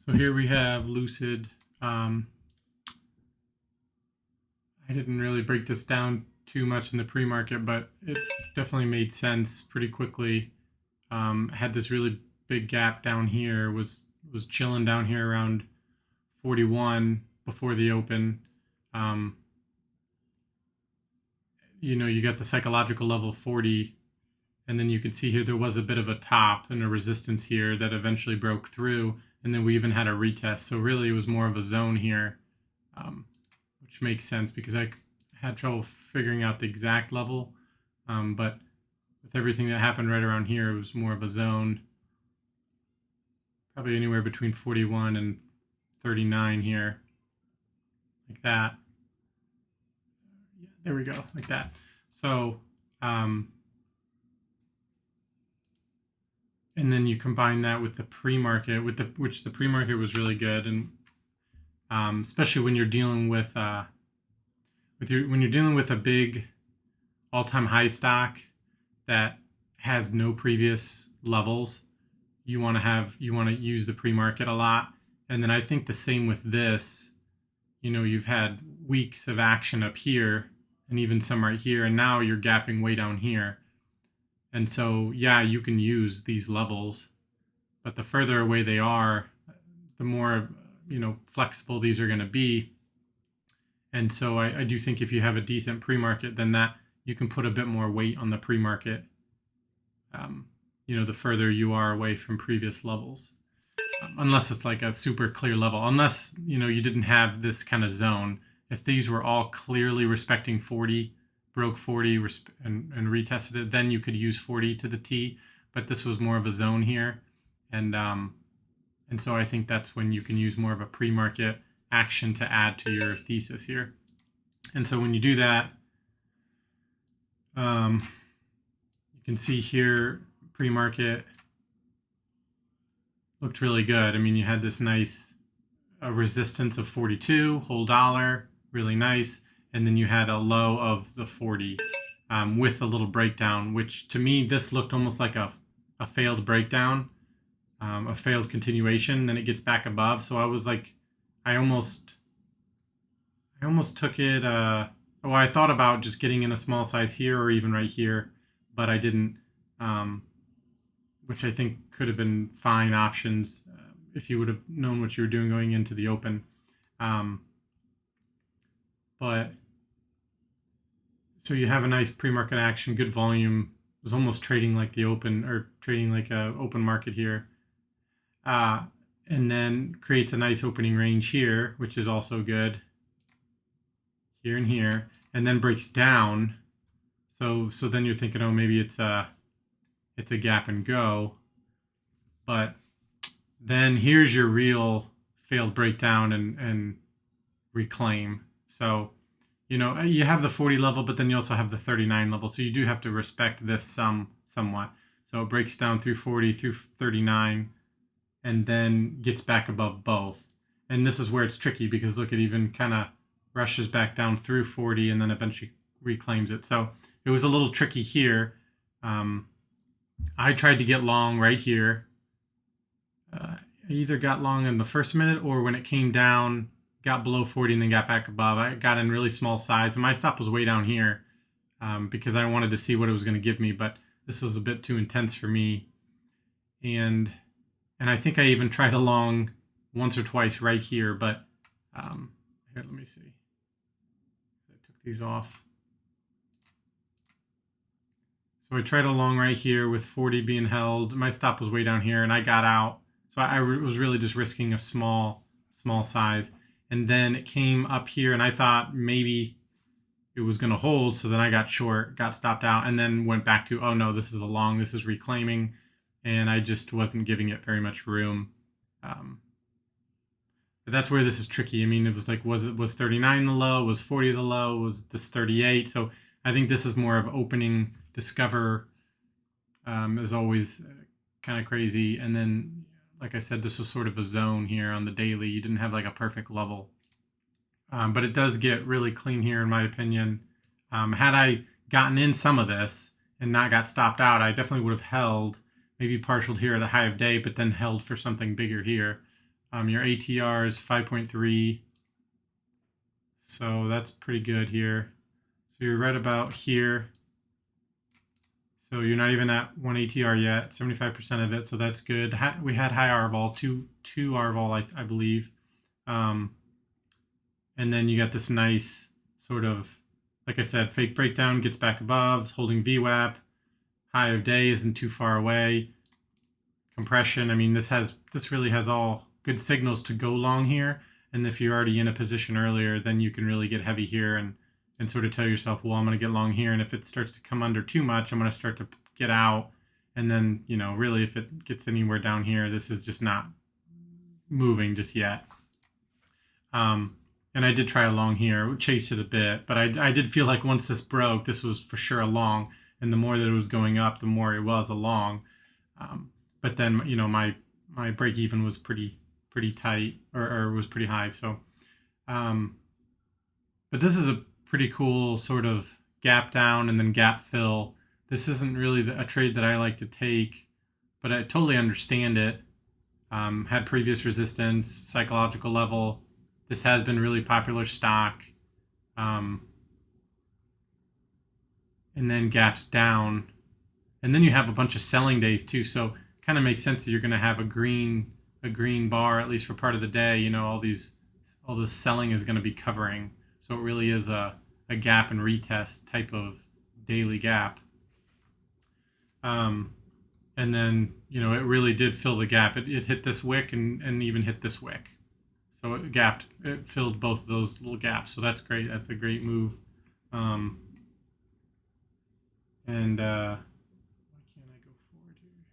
So here we have Lucid. I didn't really break this down too much in the pre-market, but it definitely made sense pretty quickly. Had this really big gap down here, was chilling down here around 41 before the open. Um, you got the psychological level 40, and then you can see here there was a bit of a top and a resistance here that eventually broke through, and then we even had a retest. So really it was more of a zone here, which makes sense because I had trouble figuring out the exact level, but with everything that happened right around here, it was more of a zone, probably anywhere between 41 and 39 here, like that. Yeah, there we go, like that. So and then you combine that with the pre-market, which the pre-market was really good, and especially when you're dealing with when you're dealing with a big all-time high stock that has no previous levels, you want to use the pre-market a lot. And then I think the same with this. You've had weeks of action up here and even some right here, and now you're gapping way down here. And so, yeah, you can use these levels, but the further away they are, the more, flexible these are going to be. And so I do think if you have a decent pre-market, then that you can put a bit more weight on the pre-market, the further you are away from previous levels. Unless it's like a super clear level, unless, you didn't have this kind of zone. If these were all clearly respecting 40, broke 40 and retested it, then you could use 40 to the T. But this was more of a zone here, and so I think that's when you can use more of a pre-market action to add to your thesis here. And so when you do that, you can see here pre-market looked really good. I mean, you had this nice resistance of 42, whole dollar, really nice. And then you had a low of the 40 with a little breakdown, which to me, this looked almost like a failed breakdown, a failed continuation. Then it gets back above. So I was like, I almost took it. I thought about just getting in a small size here or even right here, but I didn't, which I think could have been fine options if you would have known what you were doing going into the open. But so you have a nice pre-market action, good volume. It was almost trading like the open, or trading like a open market here. And then creates a nice opening range here, which is also good. Here and here, and then breaks down. So then you're thinking, oh, maybe it's a gap and go. But then here's your real failed breakdown and reclaim. So, you have the 40 level, but then you also have the 39 level. So you do have to respect this somewhat. So it breaks down through 40, through 39, and then gets back above both. And this is where it's tricky because look, it even kind of rushes back down through 40 and then eventually reclaims it. So it was a little tricky here. I tried to get long right here. I either got long in the first minute or when it came down, got below 40 and then got back above. I got in really small size, and my stop was way down here because I wanted to see what it was going to give me, but this was a bit too intense for me. And I think I even tried a long once or twice right here, but here, let me see. I took these off. So I tried a long right here with 40 being held. My stop was way down here, and I got out. So I was really just risking a small size. And then it came up here, and I thought maybe it was going to hold. So then I got short, got stopped out, and then went back to, oh no, this is a long, this is reclaiming. And I just wasn't giving it very much room. But that's where this is tricky. I mean, it was like, was 39 the low? Was 40 the low? Was this 38? So I think this is more of opening, discover, is always kind of crazy. And then, like I said, this was sort of a zone here on the daily. You didn't have like a perfect level. But it does get really clean here, in my opinion. Had I gotten in some of this and not got stopped out, I definitely would have held, maybe partialed here at a high of day, but then held for something bigger here. Your ATR is 5.3. So that's pretty good here. So you're right about here. So you're not even at 1 ATR yet, 75% of it. So that's good. We had high RVOL, two RVOL, I believe. And then you got this nice sort of, like I said, fake breakdown, gets back above, holding VWAP. High of day isn't too far away. Compression, I mean, this really has all good signals to go long here. And if you're already in a position earlier, then you can really get heavy here and sort of tell yourself, well, I'm going to get long here. And if it starts to come under too much, I'm going to start to get out. And then, you know, really, if it gets anywhere down here, this is just not moving just yet. And I did try a long here, chased it a bit, but I did feel like once this broke, this was for sure a long. And the more that it was going up, the more it was a long. But then, you know, my break even was pretty tight, or was pretty high. So, but this is a pretty cool sort of gap down and then gap fill. This isn't really a trade that I like to take, but I totally understand it. Had previous resistance, psychological level. This has been really popular stock. And then gaps down. And then you have a bunch of selling days too. So kind of makes sense that you're going to have a green bar, at least for part of the day. You know, all this selling is going to be covering. So it really is a gap and retest type of daily gap. And then, you know, it really did fill the gap. It hit this wick and even hit this wick. So it filled both of those little gaps. So that's great. That's a great move. Why can't I go forward here?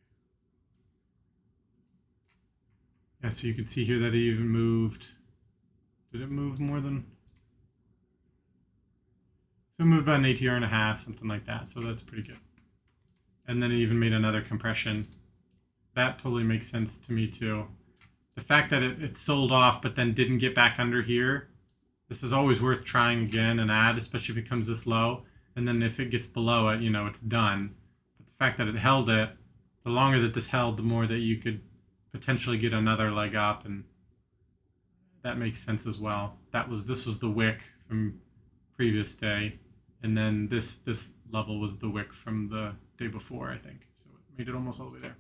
Yeah, so you can see here that it even moved. Did it move more than? So it moved about an ATR and a half, something like that. So that's pretty good. And then it even made another compression. That totally makes sense to me too. The fact that it sold off but then didn't get back under here, this is always worth trying again and add, especially if it comes this low. And then if it gets below it, you know, it's done. But the fact that it held it, the longer that this held, the more that you could potentially get another leg up, and that makes sense as well. This was the wick from previous day, and then this level was the wick from the day before, I think. So it made it almost all the way there.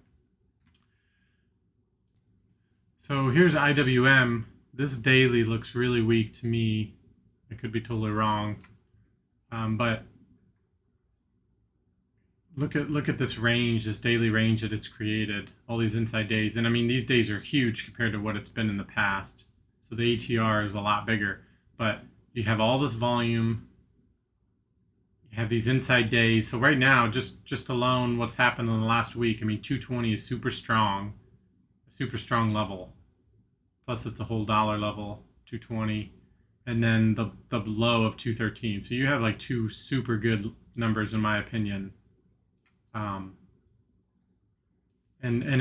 So here's IWM. This daily looks really weak to me. I could be totally wrong, but look at this range, this daily range that it's created. All these inside days, and I mean these days are huge compared to what it's been in the past. So the ATR is a lot bigger, but you have all this volume. You have these inside days. So right now, just alone, what's happened in the last week? I mean, 220 is super strong level. Plus, it's a whole dollar level, 220, and then the low of 213. So you have like two super good numbers in my opinion. And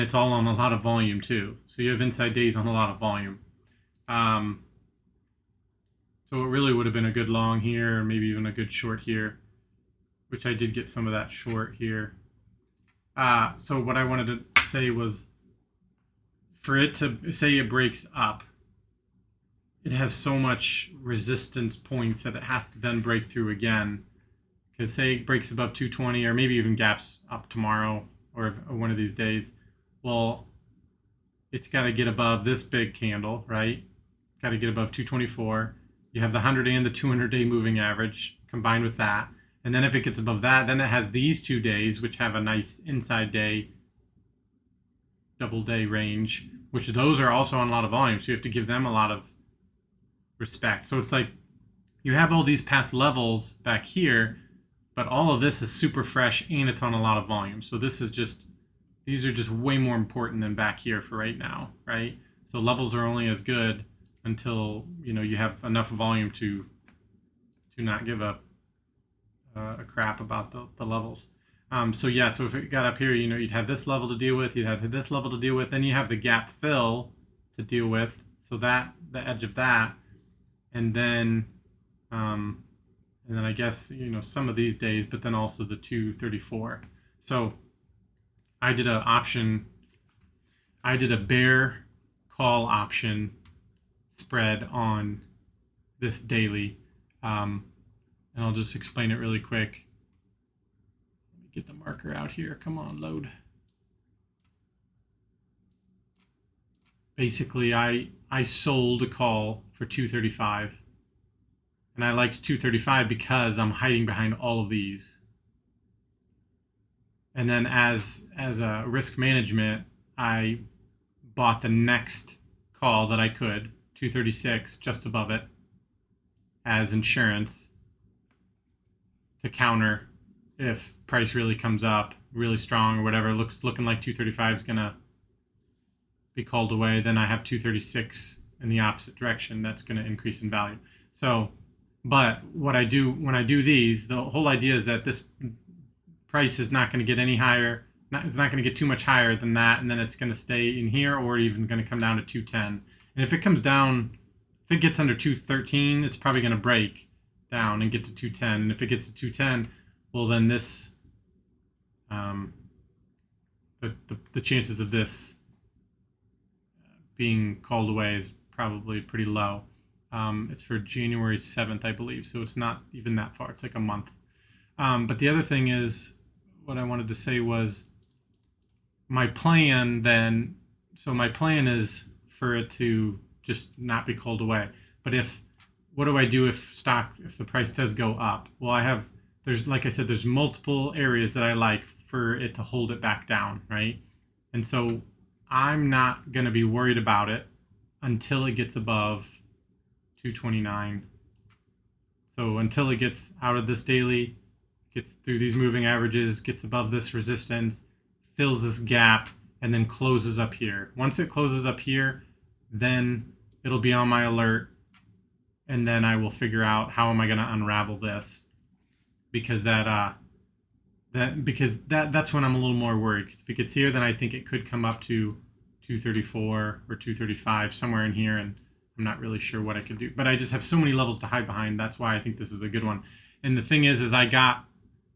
it's all on a lot of volume too. So you have inside days on a lot of volume. So it really would have been a good long here, or maybe even a good short here, which I did get some of that short here. So what I wanted to say was, for it to say it breaks up, it has so much resistance points that it has to then break through again. Because say it breaks above 220, or maybe even gaps up tomorrow or one of these days, well, it's got to get above this big candle, right? Got to get above 224. You have the 100 and the 200-day moving average combined with that. And then if it gets above that, then it has these 2 days, which have a nice inside day, double day range, which those are also on a lot of volume. So you have to give them a lot of respect. So it's like you have all these past levels back here, but all of this is super fresh and it's on a lot of volume. So these are just way more important than back here for right now, right? So levels are only as good until, you know, you have enough volume to not give a crap about the levels. So yeah, so if it got up here, you know, you'd have this level to deal with, you'd have this level to deal with, then you have the gap fill to deal with. So that, the edge of that, and then I guess, you know, some of these days, but then also the 234. So I did a bear call option spread on this daily. And I'll just explain it really quick. Let me get the marker out here. Come on, load. Basically, I sold a call for 235. And I liked 235 because I'm hiding behind all of these. And then as a risk management, I bought the next call that I could, 236, just above it, as insurance to counter if price really comes up really strong or whatever. Looking like 235 is gonna be called away. Then I have 236 in the opposite direction. That's gonna increase in value. So, but what I do when I do these, the whole idea is that this price is not going to get any higher. It's not going to get too much higher than that, and then it's going to stay in here, or even going to come down to 210. And if it comes down, if it gets under 213, it's probably going to break down and get to 210. And if it gets to 210, well, then this, the chances of this being called away is probably pretty low. It's for January 7th, I believe, so it's not even that far. It's like a month. But the other thing is, what I wanted to say was my plan then, so my plan is for it to just not be called away. But what do I do if the price does go up? Well, like I said, there's multiple areas that I like for it to hold it back down, right? And so I'm not going to be worried about it until it gets above 229. So until it gets out of this daily, gets through these moving averages, gets above this resistance, fills this gap, and then closes up here. Once it closes up here, then it'll be on my alert, and then I will figure out how am I going to unravel this, because that's when I'm a little more worried. Because if it gets here, then I think it could come up to 234 or 235, somewhere in here, and I'm not really sure what I could do. But I just have so many levels to hide behind. That's why I think this is a good one. And the thing is I got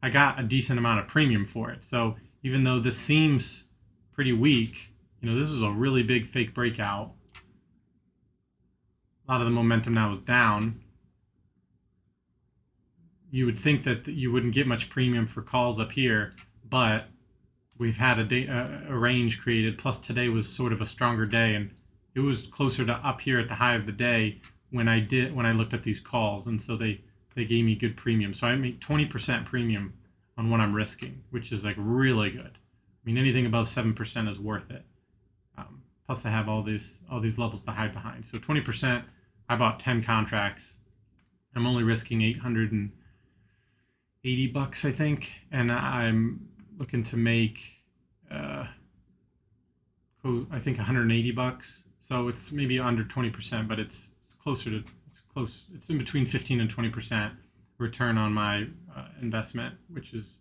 a decent amount of premium for it. So even though this seems pretty weak, this is a really big fake breakout. A lot of the momentum now is down. You would think that you wouldn't get much premium for calls up here, but we've had a range created. Plus today was sort of a stronger day, and it was closer to up here at the high of the day when I looked at these calls, and so they gave me good premium. So I make 20% premium on what I'm risking, which is like really good. I mean, anything above 7% is worth it. Plus I have all these levels to hide behind. So 20%, I bought 10 contracts. I'm only risking $880, I think. And I'm looking to make, I think $180. So it's maybe under 20%, but it's close. It's in between 15 and 20% return on my investment, which is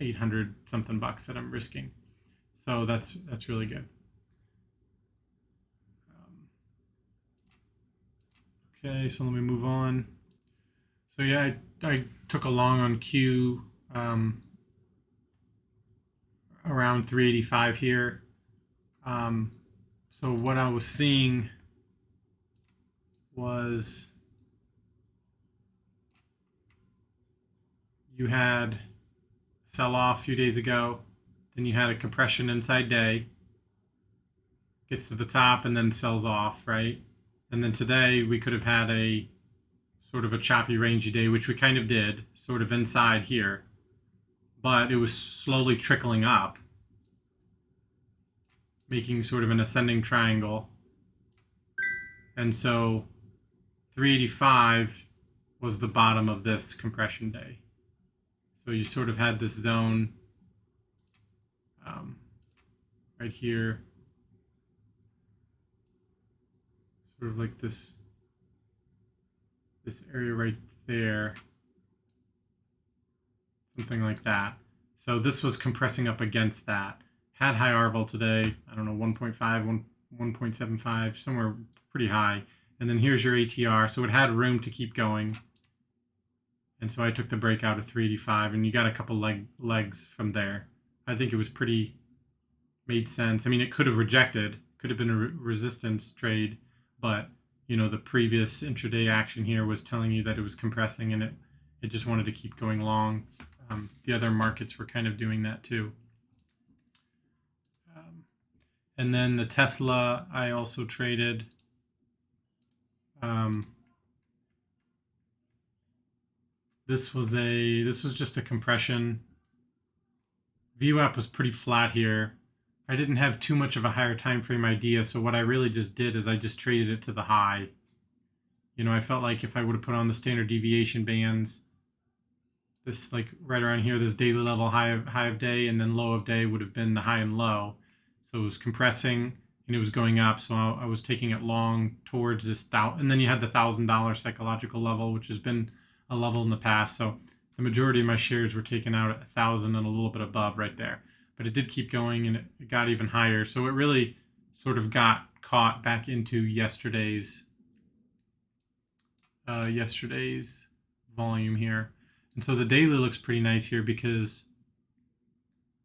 800 something bucks that I'm risking. So that's really good. Okay, so let me move on. So yeah, I took a long on Q around 385 here. So what I was seeing was you had sell-off a few days ago, then you had a compression inside day, gets to the top and then sells off, right? And then today we could have had a sort of a choppy, rangy day, which we kind of did, sort of inside here, but it was slowly trickling up, making sort of an ascending triangle. And so 385 was the bottom of this compression day. So you sort of had this zone right here, sort of like this area right there, something like that. So this was compressing up against that. Had high RVOL today, I don't know, 1.5, 1.75, somewhere pretty high. And then here's your ATR, so it had room to keep going. And so I took the breakout of 385, and you got a couple legs from there. I think it was made sense. I mean, it could have rejected could have been a resistance trade, but you know the previous intraday action here was telling you that it was compressing and it just wanted to keep going long. The other markets were kind of doing that too. And then the Tesla I also traded. This was just a compression. VWAP was pretty flat here. I didn't have too much of a higher time frame idea, so what I really just did is I just traded it to the high. You know, I felt like if I would have put on the standard deviation bands, this like right around here, this daily level high of day and then low of day would have been the high and low. So it was compressing and it was going up. So I was taking it long towards this and then you had the $1,000 psychological level, which has been a level in the past. So the majority of my shares were taken out at 1,000 and a little bit above right there. But it did keep going and it got even higher. So it really sort of got caught back into yesterday's volume here. And so the daily looks pretty nice here because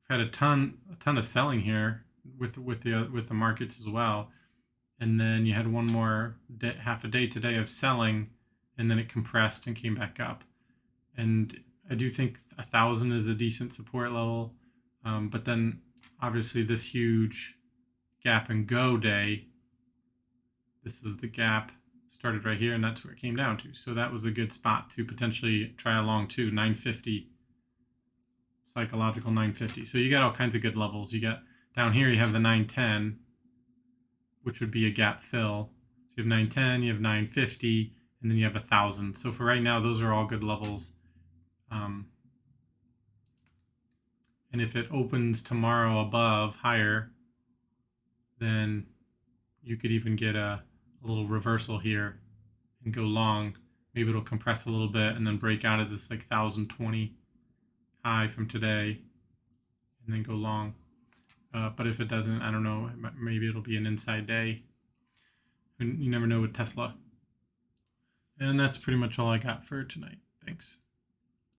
I've had a ton of selling here with the markets as well. And then you had one more half a day today of selling, and then it compressed and came back up. And I do think 1,000 is a decent support level. But then obviously this huge gap and go day, this was the gap, started right here, and that's where it came down to. So that was a good spot to potentially try along too, 950, psychological 950. So you got all kinds of good levels. You got down here, you have the 910, which would be a gap fill. So you have 910, you have 950, and then you have 1,000. So for right now, those are all good levels. And if it opens tomorrow above higher, then you could even get a little reversal here and go long. Maybe it'll compress a little bit and then break out of this like 1,020 high from today and then go long. But if it doesn't, I don't know, maybe it'll be an inside day. You never know with Tesla. And that's pretty much all I got for tonight. Thanks.